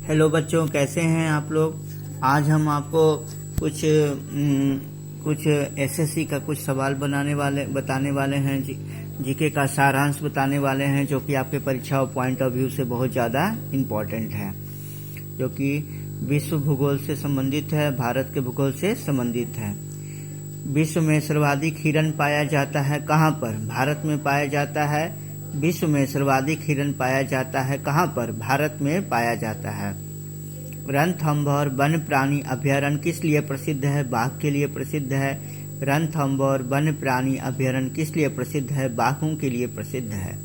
Hello बच्चों, कैसे हैं आप लोग। आज हम आपको कुछ एसएससी का कुछ सवाल बताने वाले हैं। जीके का सारांश बताने वाले हैं, जो कि आपके परीक्षा पॉइंट ऑफ व्यू से बहुत ज़्यादा इम्पोर्टेंट है, जो कि विश्व भूगोल से संबंधित है, भारत के भूगोल से संबंधित है। विश्व में सर्वाधिक हिरण पाया जाता है कहाँ पर? भारत में पाया जाता है। विश्व में सर्वाधिक हिरण पाया जाता है कहाँ पर? भारत में पाया जाता है। रणथंभौर वन प्राणी अभयारण्य किस लिए प्रसिद्ध है? बाघ के लिए प्रसिद्ध है। रणथंभौर वन प्राणी अभयारण्य किस लिए प्रसिद्ध है? बाघों के लिए प्रसिद्ध है।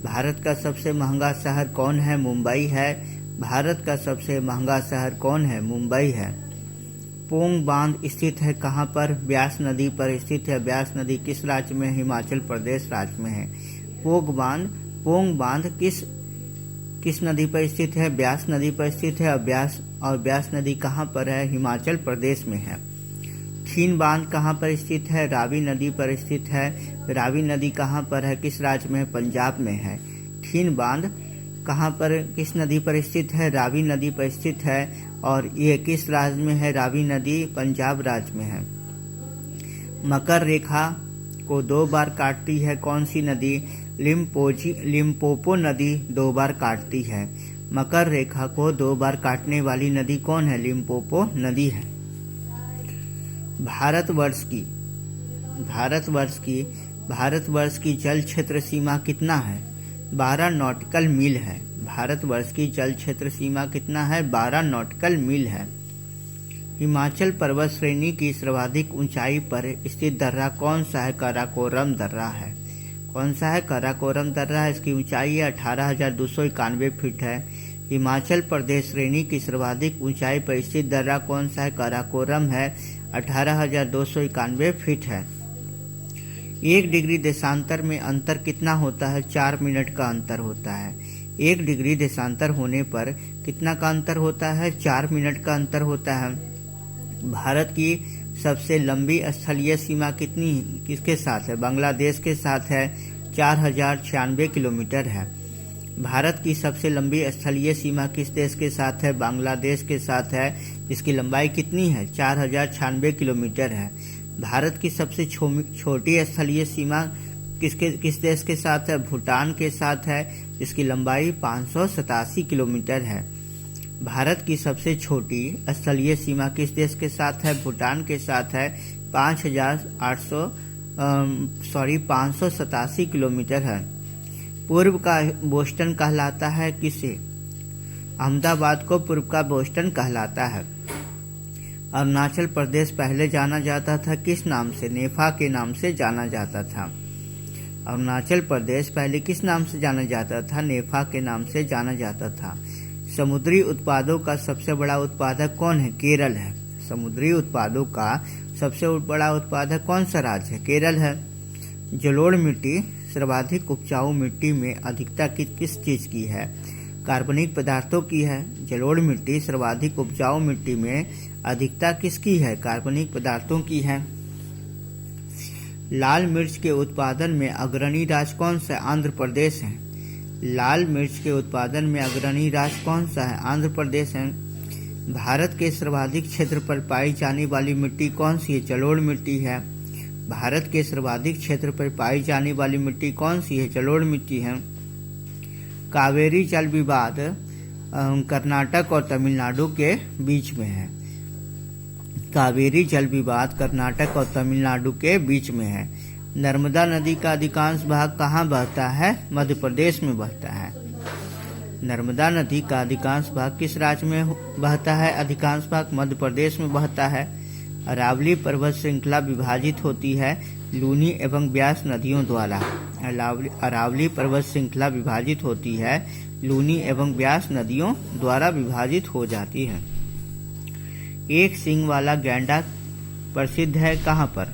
भारत का सबसे महंगा शहर कौन है? मुंबई है। भारत का सबसे महंगा शहर कौन है? मुंबई है। पोंग बांध स्थित है कहाँ पर? ब्यास नदी पर स्थित है। ब्यास नदी किस राज्य में? हिमाचल प्रदेश राज्य में है। पोंग बांध किस नदी पर स्थित है? ब्यास नदी पर स्थित है। और ब्यास नदी कहाँ पर है? हिमाचल प्रदेश में है। खीन बांध कहाँ पर स्थित है? रावी नदी पर स्थित है। रावी नदी कहाँ पर है? किस राज्य में है? पंजाब में है। खीन बांध कहाँ पर किस नदी पर स्थित है? रावी नदी पर स्थित है। और ये किस राज्य में है? रावी नदी पंजाब राज्य में है। मकर रेखा को 2 बार काटती है कौन सी नदी? लिम्पोपो नदी 2 बार काटती है। मकर रेखा को 2 बार काटने वाली नदी कौन है? लिम्पोपो नदी है। भारतवर्ष की जल क्षेत्र सीमा कितना है? 12 नॉटिकल मील है। भारतवर्ष की जल क्षेत्र सीमा कितना है? 12 नॉटिकल मील है। हिमाचल पर्वत श्रेणी की सर्वाधिक ऊंचाई पर स्थित दर्रा कौन सा है? काराकोरम दर्रा है। कौन सा है? काराकोरम दर्रा है। इसकी ऊंचाई 18,291 फीट है। हिमाचल प्रदेश श्रेणी की सर्वाधिक ऊंचाई पर स्थित दर्रा कौन सा है? काराकोरम है। 18,291 फीट है। 1 डिग्री देशांतर में अंतर कितना होता है? 4 मिनट का अंतर होता है। 1 डिग्री देशांतर होने पर कितना का अंतर होता है? 4 मिनट का अंतर होता है। भारत की सबसे लंबी स्थलीय सीमा किसके साथ है? बांग्लादेश के साथ है। 4096 किलोमीटर है। भारत की सबसे लंबी स्थलीय सीमा किस देश के साथ है? बांग्लादेश के साथ है। इसकी लंबाई कितनी है? 4096 किलोमीटर है। भारत की सबसे छोटी स्थलीय सीमा किस देश के साथ है? भूटान के साथ है। इसकी लंबाई 587 किलोमीटर है। भारत की सबसे छोटी स्थलीय सीमा किस देश के साथ है? भूटान के साथ है। 587 किलोमीटर है। पूर्व का बोस्टन कहलाता है किसे? अहमदाबाद को पूर्व का बोस्टन कहलाता है। अरुणाचल प्रदेश पहले जाना जाता था किस नाम से? नेफा के नाम से जाना जाता था। अरुणाचल प्रदेश पहले किस नाम से जाना जाता था? नेफा के नाम से जाना जाता था। समुद्री उत्पादों का सबसे बड़ा उत्पादक कौन है? केरल है। समुद्री उत्पादों का सबसे बड़ा उत्पादक कौन सा राज्य है? केरल है। जलोढ़ मिट्टी सर्वाधिक उपजाऊ मिट्टी में अधिकता किस चीज की है? कार्बनिक पदार्थों की है। जलोढ़ मिट्टी सर्वाधिक उपजाऊ मिट्टी में अधिकता किसकी है? कार्बनिक पदार्थों की है। लाल मिर्च के उत्पादन में अग्रणी राज्य कौन सा है? आंध्र प्रदेश है। लाल मिर्च के उत्पादन में अग्रणी राज्य कौन सा है? आंध्र प्रदेश है। भारत के सर्वाधिक क्षेत्र पर पाई जाने वाली मिट्टी कौन सी है? जलोढ़ मिट्टी है। भारत के सर्वाधिक क्षेत्र पर पाई जाने वाली मिट्टी कौन सी है? जलोढ़ मिट्टी है। कावेरी जल विवाद कर्नाटक और तमिलनाडु के बीच में है। कावेरी जल विवाद कर्नाटक और तमिलनाडु के बीच में है। नर्मदा नदी का अधिकांश भाग कहाँ बहता है? मध्य प्रदेश में बहता है। नर्मदा नदी का अधिकांश भाग किस राज्य में बहता है? अधिकांश भाग मध्य प्रदेश में बहता है। अरावली पर्वत श्रृंखला विभाजित होती है लूनी एवं ब्यास नदियों द्वारा। अरावली पर्वत श्रृंखला विभाजित होती है लूनी एवं ब्यास नदियों द्वारा विभाजित हो जाती है। एक सींग वाला गैंडा प्रसिद्ध है कहाँ पर?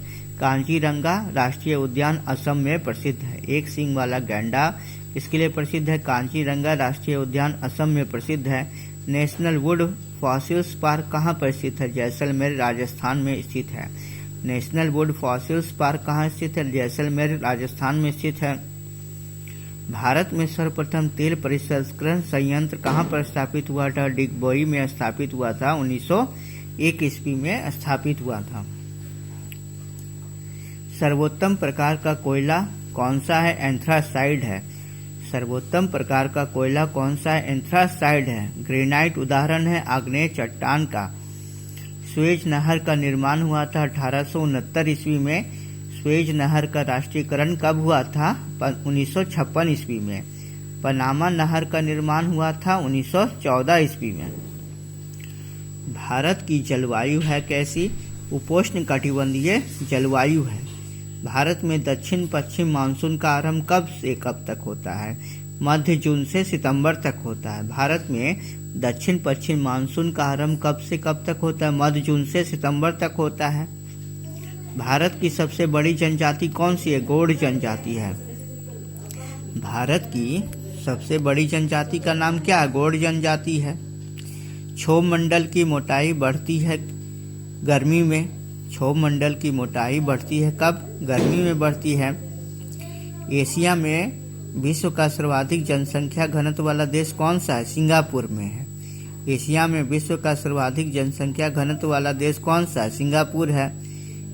कांजीरंगा राष्ट्रीय उद्यान असम में प्रसिद्ध है। एक सींग वाला गैंडा इसके लिए प्रसिद्ध है। कांजीरंगा राष्ट्रीय उद्यान असम में प्रसिद्ध है। नेशनल वुड फॉसिल्स पार्क कहाँ पर स्थित है? जैसलमेर राजस्थान में स्थित है। नेशनल वुड फॉसिल्स पार्क कहाँ स्थित है? जैसलमेर राजस्थान में स्थित है। भारत में सर्वप्रथम तेल परिष्करण संयंत्र कहाँ पर स्थापित हुआ था? डिगबोई में स्थापित हुआ था। 1901 ईस्वी में स्थापित हुआ था। सर्वोत्तम प्रकार का कोयला कौन सा है? एंथ्रासाइड है। सर्वोत्तम प्रकार का कोयला कौन सा है? एंथ्रासाइड है। ग्रेनाइट उदाहरण है आग्नेय चट्टान का। स्वेज नहर का निर्माण हुआ था 1869 ईस्वी में। स्वेज नहर का राष्ट्रीयकरण कब हुआ था? 1956 ईस्वी में। पनामा नहर का निर्माण हुआ था 1914 ईस्वी में। भारत की जलवायु है कैसी? उपोष्ण कटिबंधीय जलवायु है। भारत में दक्षिण पश्चिम मानसून का आरंभ कब से कब तक होता है? मध्य जून से सितंबर तक होता है। भारत में दक्षिण पश्चिम मानसून का आरंभ कब से कब तक होता है? मध्य जून से सितंबर तक होता है। भारत की सबसे बड़ी जनजाति कौन सी है? गौड़ जनजाति है। भारत की सबसे बड़ी जनजाति का नाम क्या है? गौड़ जनजाति है। क्षोभ मंडल की मोटाई बढ़ती है गर्मी में। क्षोभ मंडल की मोटाई बढ़ती है कब? गर्मी में बढ़ती है। एशिया में विश्व का सर्वाधिक जनसंख्या घनत्व वाला देश कौन सा है? सिंगापुर में है। एशिया में विश्व का सर्वाधिक जनसंख्या घनत्व वाला देश कौन सा है? सिंगापुर है।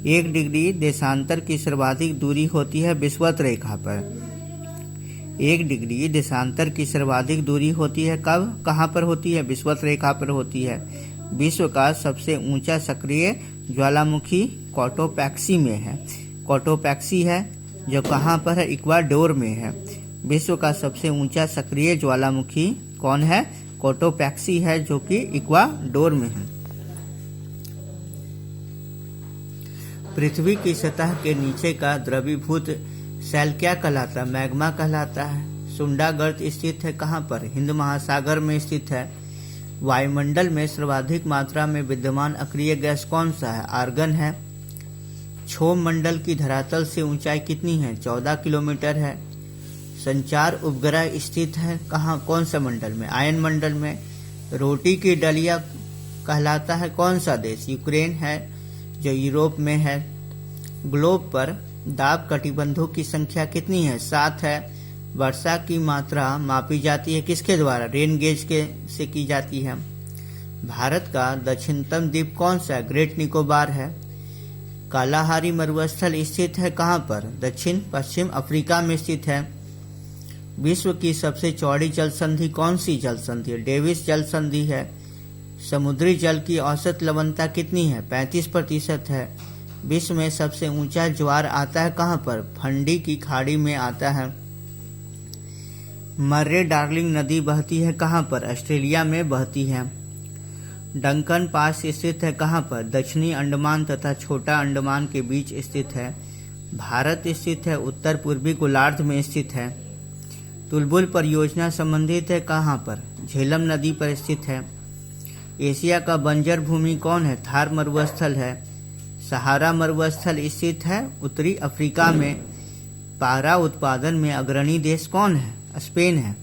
1 डिग्री देशांतर की सर्वाधिक दूरी होती है विषुवत रेखा पर। 1 डिग्री देशांतर की सर्वाधिक दूरी होती है कब? कहाँ पर होती है? विषुवत रेखा पर होती है। विश्व का सबसे ऊंचा सक्रिय ज्वालामुखी कोटोपैक्सी में है। कोटोपैक्सी है जो कहाँ पर है? इक्वाडोर में है। विश्व का सबसे ऊंचा सक्रिय ज्वालामुखी कौन है? कोटोपैक्सी है जो कि इक्वाडोर में है। पृथ्वी की सतह के नीचे का द्रवीभूत शैल क्या कहलाता है? मैग्मा कहलाता है। सुंडा गर्त स्थित है कहाँ पर? हिंद महासागर में स्थित है। वायुमंडल में सर्वाधिक मात्रा में विद्यमान अक्रिय गैस कौन सा है? आर्गन है। क्षोभ मंडल की धरातल से ऊंचाई कितनी है? 14 किलोमीटर है। संचार उपग्रह स्थित है कहाँ? कौन सा मंडल में? आयन मंडल में। रोटी की डलिया कहलाता है कौन सा देश? यूक्रेन है जो यूरोप में है। ग्लोब पर दाब कटिबंधों की संख्या कितनी है? 7 है। वर्षा की मात्रा मापी जाती है किसके द्वारा? रेन गेज से की जाती है। भारत का दक्षिणतम द्वीप कौन सा है? ग्रेट निकोबार है। कालाहारी मरुस्थल स्थित है कहाँ पर? दक्षिण पश्चिम अफ्रीका में स्थित है। विश्व की सबसे चौड़ी जल संधि कौन सी जल संधि है? डेविस जल संधि है। समुद्री जल की औसत लवणता कितनी है? 35% है। विश्व में सबसे ऊंचा ज्वार आता है कहाँ पर? फंडी की खाड़ी में आता है। मर्रे डार्लिंग नदी बहती है कहाँ पर? ऑस्ट्रेलिया में बहती है। डंकन पास स्थित है कहाँ पर? दक्षिणी अंडमान तथा छोटा अंडमान के बीच स्थित है। भारत स्थित है उत्तर पूर्वी गोलार्ध में स्थित है। तुलबुल परियोजना संबंधित है कहाँ पर? झेलम नदी पर स्थित है। एशिया का बंजर भूमि कौन है? थार मरुस्थल है। सहारा मरुस्थल स्थित है उत्तरी अफ्रीका में। पारा उत्पादन में अग्रणी देश कौन है? स्पेन है।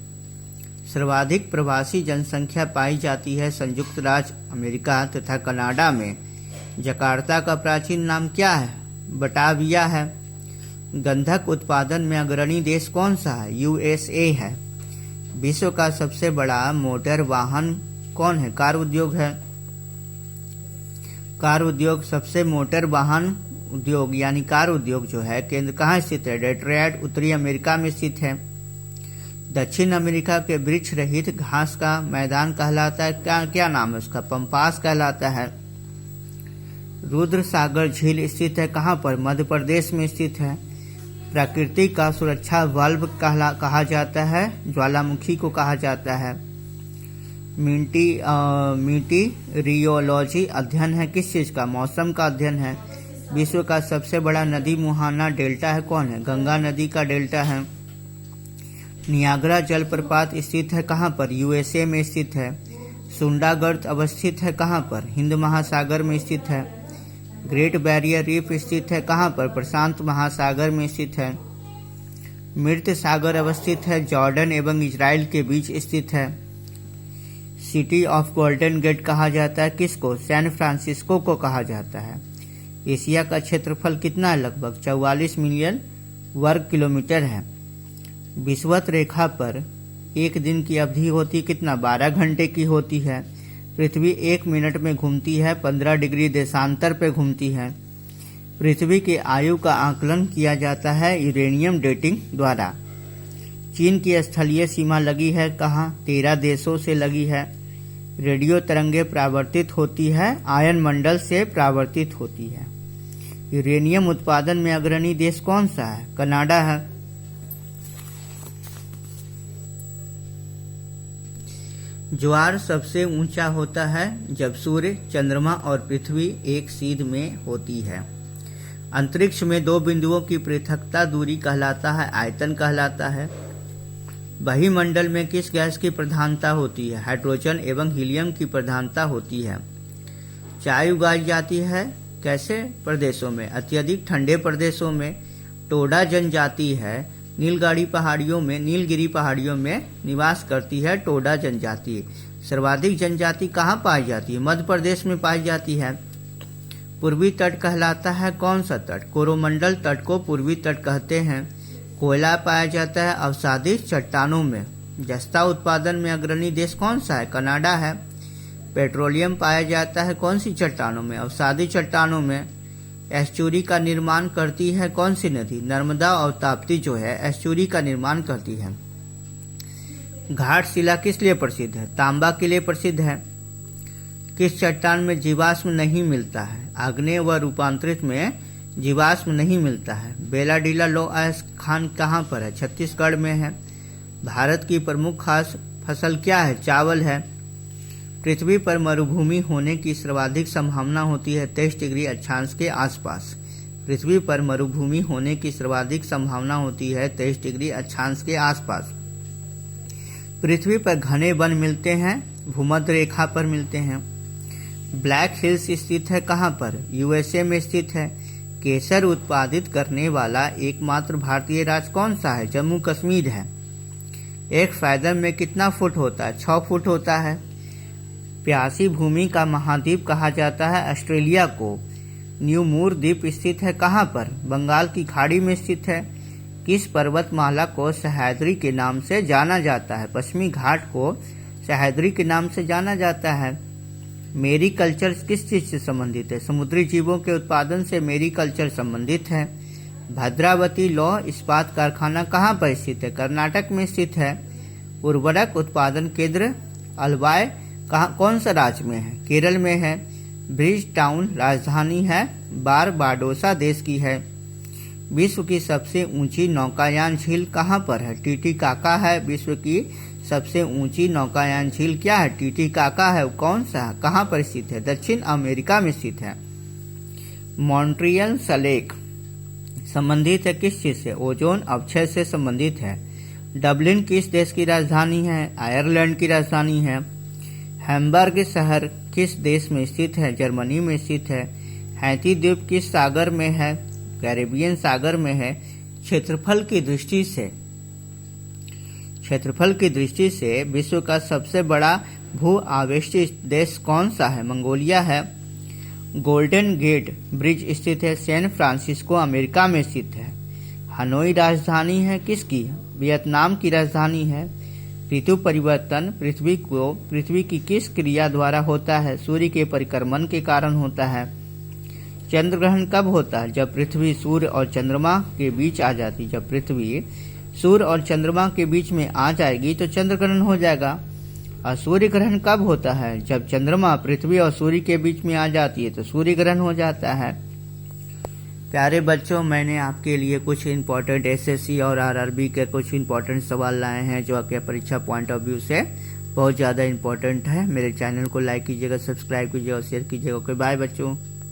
सर्वाधिक प्रवासी जनसंख्या पाई जाती है संयुक्त राज्य अमेरिका तथा कनाडा में। जकार्ता का प्राचीन नाम क्या है? बटाविया है। गंधक उत्पादन में अग्रणी देश कौन सा है? यूएसए है। विश्व का सबसे बड़ा मोटर वाहन कौन है? कार उद्योग है। कार उद्योग सबसे मोटर वाहन उद्योग यानी कार उद्योग जो है केंद्र कहाँ स्थित है? डेट्रॉयट उत्तरी अमेरिका में स्थित है। दक्षिण अमेरिका के वृक्ष रहित घास का मैदान कहलाता है क्या नाम है उसका? पम्पास कहलाता है। रुद्र सागर झील स्थित है कहाँ पर? मध्य प्रदेश में स्थित है। प्रकृति का सुरक्षा वाल्व कहा जाता है, ज्वालामुखी को कहा जाता है। मीटीरियोलॉजी अध्ययन है किस चीज का? मौसम का अध्ययन है। विश्व का सबसे बड़ा नदी मुहाना डेल्टा है कौन है? गंगा नदी का डेल्टा है। नियाग्रा जलप्रपात स्थित है कहाँ पर? यूएसए में स्थित है। सुंडा गर्त अवस्थित है कहाँ पर? हिंद महासागर में स्थित है। ग्रेट बैरियर रीफ स्थित है कहाँ पर? प्रशांत महासागर में स्थित है। मृत सागर अवस्थित है जॉर्डन एवं इजराइल के बीच स्थित है। सिटी ऑफ गोल्डन गेट कहा जाता है किसको? सैन फ्रांसिस्को को कहा जाता है। एशिया का क्षेत्रफल कितना है? लगभग 44 मिलियन वर्ग किलोमीटर है। विषुवत रेखा पर एक दिन की अवधि होती कितना 12 घंटे की होती है। पृथ्वी 1 मिनट में घूमती है, 15 डिग्री देशांतर पे घूमती है। पृथ्वी की आयु का आकलन किया जाता है यूरेनियम डेटिंग द्वारा। चीन की स्थलीय सीमा लगी है कहाँ? 13 देशों से लगी है। रेडियो तरंगे परावर्तित होती है, आयन मंडल से परावर्तित होती है। यूरेनियम उत्पादन में अग्रणी देश कौन सा है? कनाडा है। ज्वार सबसे ऊंचा होता है जब सूर्य, चंद्रमा और पृथ्वी एक सीध में होती है। अंतरिक्ष में 2 बिंदुओं की पृथकता दूरी कहलाता है, आयतन कहलाता है। वायुमंडल में किस गैस की प्रधानता होती है? हाइड्रोजन एवं हीलियम की प्रधानता होती है। चाय उगाई जाती है कैसे प्रदेशों में? अत्यधिक ठंडे प्रदेशों में। टोडा जनजाति है नीलगिरी पहाड़ियों में निवास करती है। टोडा जनजाति सर्वाधिक जनजाति कहाँ पाई जाती है? मध्य प्रदेश में पाई जाती है। पूर्वी तट कहलाता है कौन सा तट? कोरोमंडल तट को पूर्वी तट कहते हैं। कोयला पाया जाता है अवसादी चट्टानों में। जस्ता उत्पादन में अग्रणी देश कौन सा है? कनाडा है। पेट्रोलियम पाया जाता है कौन सी चट्टानों में? अवसादी चट्टानों में। एस्चुरी का निर्माण करती है कौन सी नदी? नर्मदा और ताप्ती जो है एस्चुरी का निर्माण करती है। घाटशिला किस लिए प्रसिद्ध है? तांबा के लिए प्रसिद्ध है। किस चट्टान में जीवाश्म नहीं मिलता है? आग्नेय व रूपांतरित में जीवाश्म नहीं मिलता है। बेलाडीला लो आयस खान कहाँ पर है? छत्तीसगढ़ में है। भारत की प्रमुख खास फसल क्या है? चावल है। पृथ्वी पर मरुभूमि होने की सर्वाधिक संभावना होती है 23 डिग्री अक्षांश के आसपास। पृथ्वी पर मरुभूमि होने की सर्वाधिक संभावना होती है 23 डिग्री अक्षांश के आसपास। पृथ्वी पर घने वन मिलते हैं, भूमध्य रेखा पर मिलते हैं। ब्लैक हिल्स स्थित है कहाँ पर? यूएसए में स्थित है। केसर उत्पादित करने वाला एकमात्र भारतीय राज्य कौन सा है? जम्मू कश्मीर है। एक फैदम में कितना फुट होता है? 6 फुट होता है। प्यासी भूमि का महाद्वीप कहा जाता है ऑस्ट्रेलिया को। न्यू मूर द्वीप स्थित है कहाँ पर? बंगाल की खाड़ी में स्थित है। किस पर्वतमाला को सह्याद्री के नाम से जाना जाता है? पश्चिमी घाट को सह्याद्री के नाम से जाना जाता है। मेरी कल्चर किस चीज से संबंधित है? समुद्री जीवों के उत्पादन से मेरी कल्चर संबंधित है। भद्रावती लौह इस्पात कारखाना कहाँ पर स्थित है? कर्नाटक में स्थित है। उर्वरक उत्पादन केंद्र अलवाय कौन सा राज्य में है? केरल में है। ब्रिज टाउन राजधानी है बारबाडोसा देश की है। विश्व की सबसे ऊंची नौकायान झील कहाँ पर है? टीटीकाका है। विश्व की सबसे ऊंची नौकायान झील क्या है? टीटीकाका है। कौन सा कहाँ पर स्थित है? दक्षिण अमेरिका में स्थित है। मॉन्ट्रियल सलेक संबंधित है किस चीज से? ओजोन अवक्षय से संबंधित है। डबलिन किस देश की राजधानी है? आयरलैंड की राजधानी है। हैम्बर्ग शहर किस देश में स्थित है? जर्मनी में स्थित है। हैती द्वीप किस सागर में है? कैरेबियन सागर में है। क्षेत्रफल की दृष्टि से विश्व का सबसे बड़ा भू आवेशी देश कौन सा है? मंगोलिया है। गोल्डन गेट ब्रिज स्थित है सैन फ्रांसिस्को अमेरिका में स्थित है। हनोई राजधानी है किसकी? वियतनाम की राजधानी है। ऋतु परिवर्तन पृथ्वी की किस क्रिया द्वारा होता है? सूर्य के परिक्रमण के कारण होता है। चंद्र ग्रहण कब होता है? जब पृथ्वी सूर्य और चंद्रमा के बीच आ जाती। जब पृथ्वी सूर्य और चंद्रमा के बीच में आ जाएगी तो चंद्र ग्रहण हो जाएगा। और सूर्य ग्रहण कब होता है? जब चंद्रमा पृथ्वी और सूर्य के बीच में आ जाती है तो सूर्य ग्रहण हो जाता है। प्यारे बच्चों, मैंने आपके लिए कुछ इम्पोर्टेंट एसएससी और आरआरबी के कुछ इम्पोर्टेंट सवाल लाए हैं जो आपके परीक्षा पॉइंट ऑफ व्यू से बहुत ज़्यादा इम्पोर्टेंट है। मेरे चैनल को लाइक कीजिएगा, सब्सक्राइब कीजिएगा और शेयर कीजिएगा। ओके बाय बच्चों।